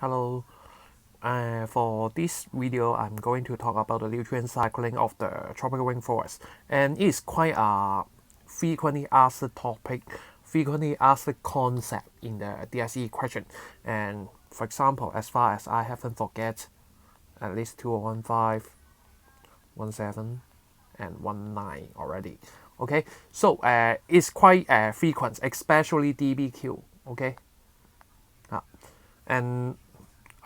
Hello. For this video, I'm going to talk about the nutrient cycling of the tropical rainforest, and it's quite a frequently asked topic, frequently asked concept in the DSE question. And for example, as far as I haven't forget, at least 2015, 17, and 19 already. Okay, so it's quite frequent, especially DBQ. Okay, and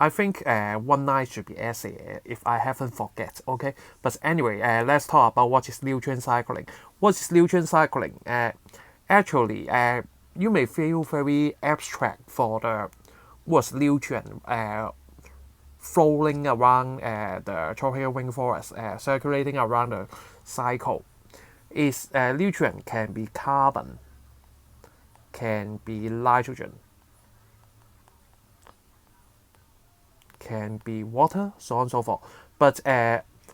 I think 19 should be essay if I haven't forget. Okay, but anyway, let's talk about what is nutrient cycling. What is nutrient cycling? Actually, you may feel very abstract for the what's nutrient flowing around the tropical rainforest, circulating around the cycle. Is nutrient can be carbon, can be nitrogen, can be water, so on and so forth. But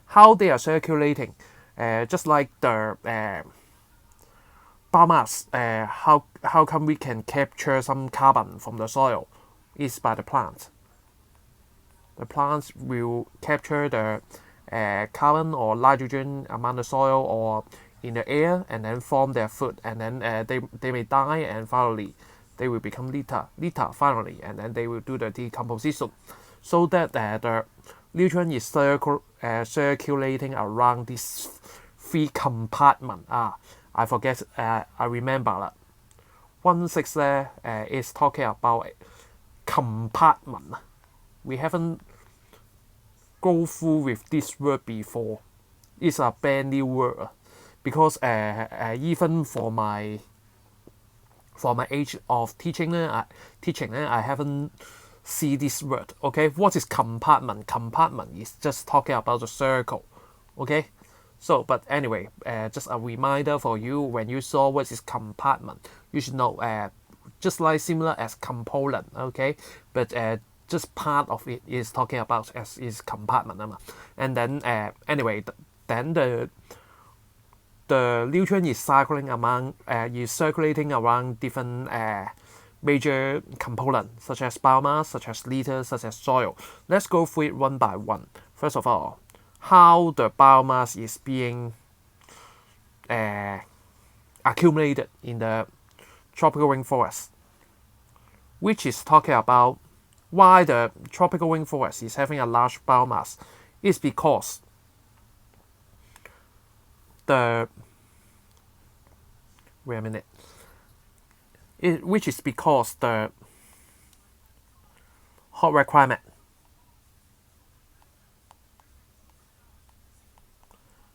how they are circulating, just like the biomass, how come we can capture some carbon from the soil? Is by the plant. The plants will capture the carbon or nitrogen among the soil or in the air and then form their food, and then they may die, and finally they will become litter finally, and then they will do the decomposition, so that the nutrient is circulating around these three compartment. I forget. I remember that 16 there is talking about compartment. We haven't go through with this word before. It's a brand new word because even for my age of teaching, I haven't see this word. Okay, what is compartment? Compartment is just talking about the circle. Okay, so but anyway, just a reminder for you, when you saw what is compartment, you should know just like similar as component. Okay, but just part of it is talking about as is compartment. And then anyway, then the nutrient is circulating around different major components, such as biomass, such as litter, such as soil. Let's go through it one by one. First of all, how the biomass is being accumulated in the tropical rainforest, which is talking about why the tropical rainforest is having a large biomass. Is because which is because the hot red climate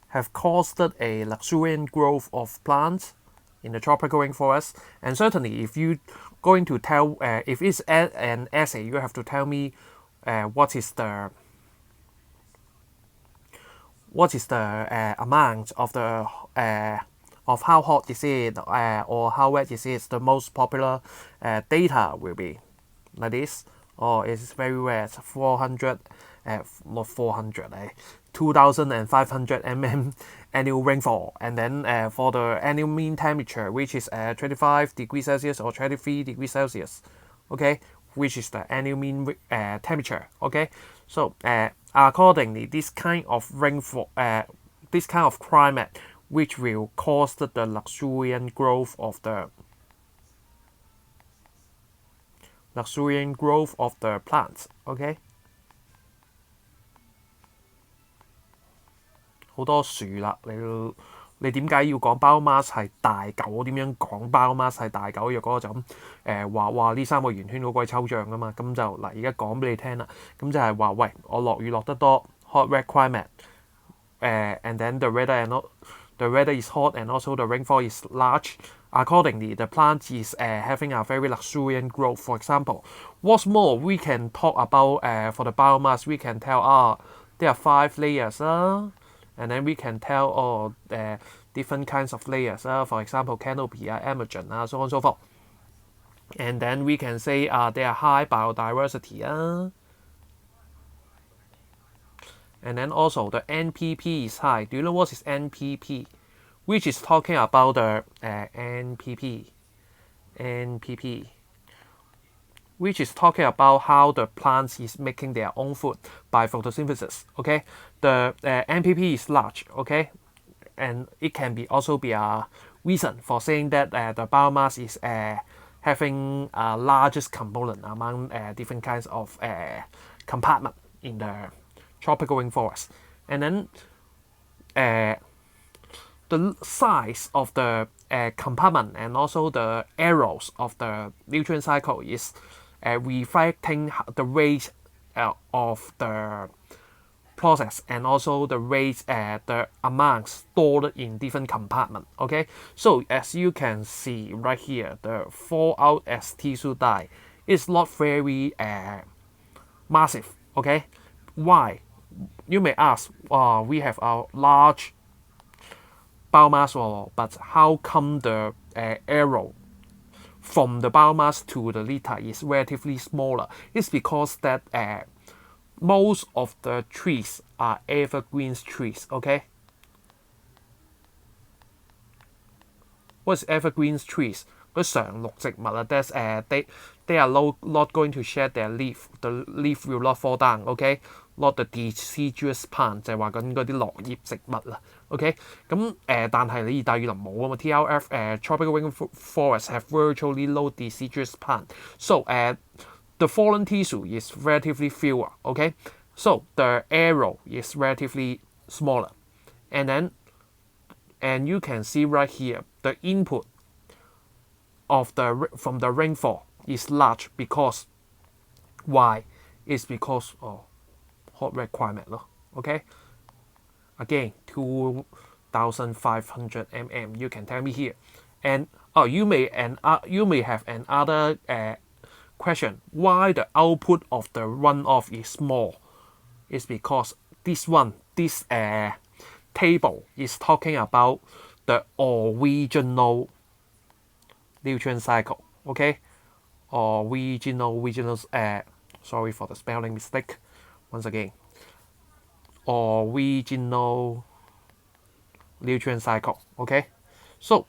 have caused a luxuriant growth of plants in the tropical rainforest. And certainly, if you going to tell, if it's an essay, you have to tell me what is the amount of the of how hot this is or how wet this is. The most popular data will be like this. Or it's very wet, 400, not 400, 2,500 annual rainfall. And then for the annual mean temperature, which is 25 degrees Celsius or 23 degrees Celsius, okay, which is the annual mean temperature, okay. So accordingly, this kind of rainfall, this kind of climate, which will cause the luxuriant growth of the plants, okay. 好多樹啦，你點解要講 biomass 係大嚿？我點樣講 biomass 係大嚿？若果我就咁話呢三個圓圈好鬼抽象噶嘛，咁就嗱而家講俾你聽啦。咁就係話喂，我落雨落得多 ，hot red climate， and then the weather is hot and also the rainfall is large. Accordingly, the plant is having a very luxuriant growth. For example, what's more, we can talk about for the biomass, we can tell there are 5 layers, and then we can tell different kinds of layers. For example, canopy, emergent, so on and so forth. And then we can say there are high biodiversity. And then also the NPP is high. Do you know what is NPP? Which is talking about the NPP. which is talking about how the plants is making their own food by photosynthesis. Okay, the MPP is large. Okay, and it can be also be a reason for saying that the biomass is having a largest component among different kinds of compartment in the tropical rainforest. And then the size of the compartment and also the arrows of the nutrient cycle is reflecting the rate of the process and also the rate the amount stored in different compartment. Okay, so as you can see right here, the fallout as tissue dye is not very massive. Okay, why? You may ask, we have a large biomass, but how come the arrow from the biomass to the liter is relatively smaller? It's because that most of the trees are evergreen trees. Okay, what's evergreen trees? 嗰常綠植物啊，that's they are not going to shed their leaf. The leaf will not fall down. Okay, not the deciduous plant 就係話緊嗰啲落葉植物啦。OK， 咁但係你熱帶雨林冇啊嘛，TRF tropical rainforest have virtually no deciduous plant. So the fallen tissue is relatively fewer. Okay, so the arrow is relatively smaller, and you can see right here the input of from the rainfall is large because why? It's because of hot red climate. Okay, again 2,500 mm. You can tell me here, and you may have another question why the output of the runoff is small. It's because this table is talking about the original nutrient cycle. Okay, original sorry for the spelling mistake once again. Original nutrient cycle. Okay, so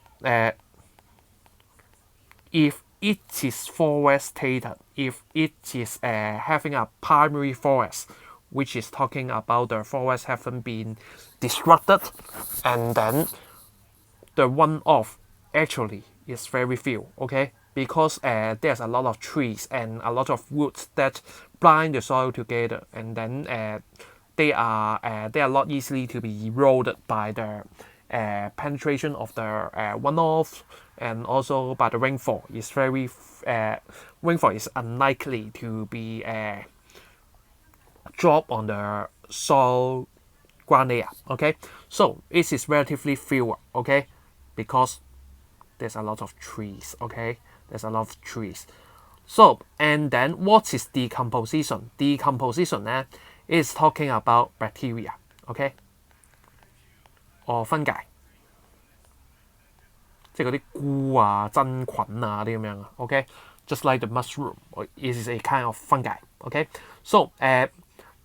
if it is forestated, if it is having a primary forest, which is talking about the forest haven't been disrupted, and then the runoff actually is very few. Okay, because there's a lot of trees and a lot of roots that bind the soil together, and then they are not easily to be eroded by the penetration of the runoff, and also by the rainfall. Is very rainfall is unlikely to be drop on the soil ground layer. Okay, so it is relatively fewer. Okay, because there's a lot of trees. Okay, there's a lot of trees. So, and then what is decomposition? Decomposition is talking about bacteria. Okay, or fungi， 即係嗰啲菇啊、真菌啊啲咁樣啊。Okay, just like the mushroom, it is a kind of fungi. Okay, so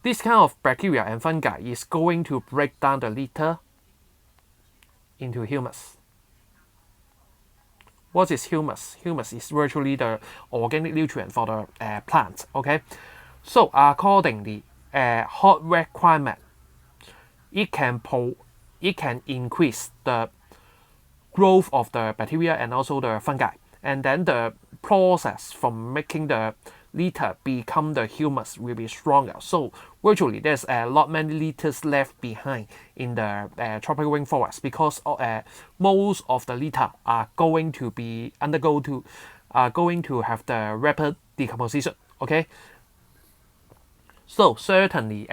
this kind of bacteria and fungi is going to break down the litter into humus. What is humus? Humus is virtually the organic nutrient for the plant. Okay, so accordingly, hot wet climate, it can increase the growth of the bacteria and also the fungi, and then the process from making the litter become the humus will be stronger. So virtually there's not many litters left behind in the tropical rainforest, because most of the litter are going to have the rapid decomposition. Okay, so certainly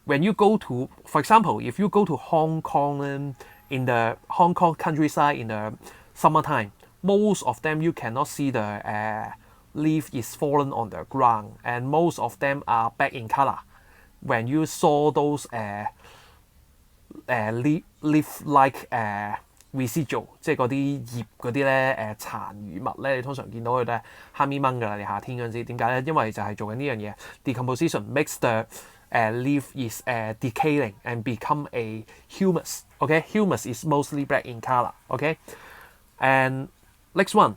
when you go to, for example, if you go to Hong Kong, in the Hong Kong countryside in the summertime, most of them you cannot see the leaf is fallen on the ground, and most of them are black in color. When you saw those leaf-like residual， 即係嗰啲葉嗰啲咧殘餘物咧，你通常見到佢咧黑咪掹㗎啦。你夏天嗰陣時點解咧？因為就係做緊呢樣嘢 ，decomposition makes the leaf is decaying and become a humus. Okay, humus is mostly black in color. Okay, and next one,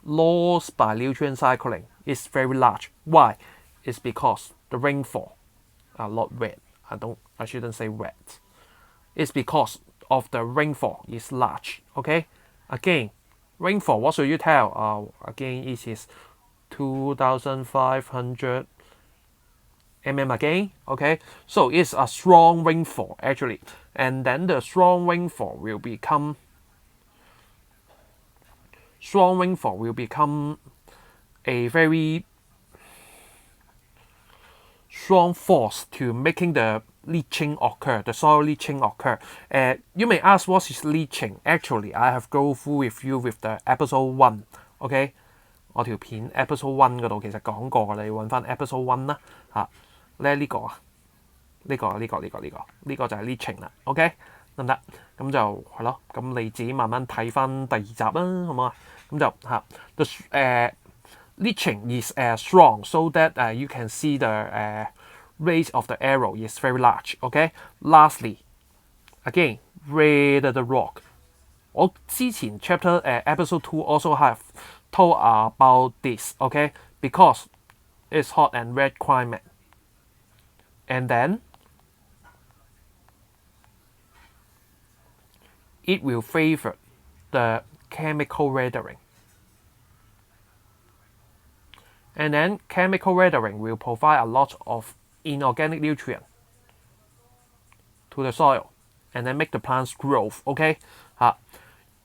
loss by nutrient cycling. is very large. Why? It's because the rainfall are not wet. I shouldn't say wet. It's because of the rainfall is large. Okay. Again, rainfall. What should you tell? Again, it is 2,500 mm again. Okay. So it's a strong rainfall actually, and then the strong rainfall will become a very strong force to making the leaching occur, the soil leaching occur. You may ask what is leaching. Actually, I have go through with you with the episode 1. OK， 我條片 episode 1嗰度其實講過㗎，你揾翻 episode 1啦嚇。咧呢個啊，呢個就係 leaching 啦。OK， 得唔得？咁就係咯。咁你自己慢慢睇翻第2集啦，好唔好啊？咁就嚇the leaching is strong so that you can see the rate of the arrow is very large. Okay. Lastly, again, red the rock. 我之前 chapter episode 2 also have told about this. Okay, because it's hot and red climate, and then it will favor the chemical weathering. And then chemical weathering will provide a lot of inorganic nutrient to the soil and then make the plants grow. Okay.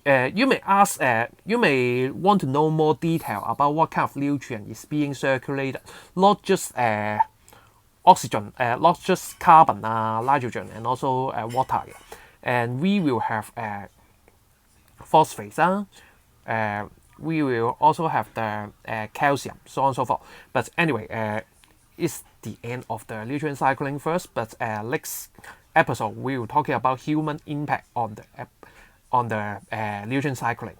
You may ask, you may want to know more detail about what kind of nutrient is being circulated, not just oxygen, not just carbon, nitrogen, and also water. And we will have phosphates. We will also have the calcium, so on and so forth. But anyway, it's the end of the nutrient cycling first. But next episode we will talking about human impact on the nutrient cycling.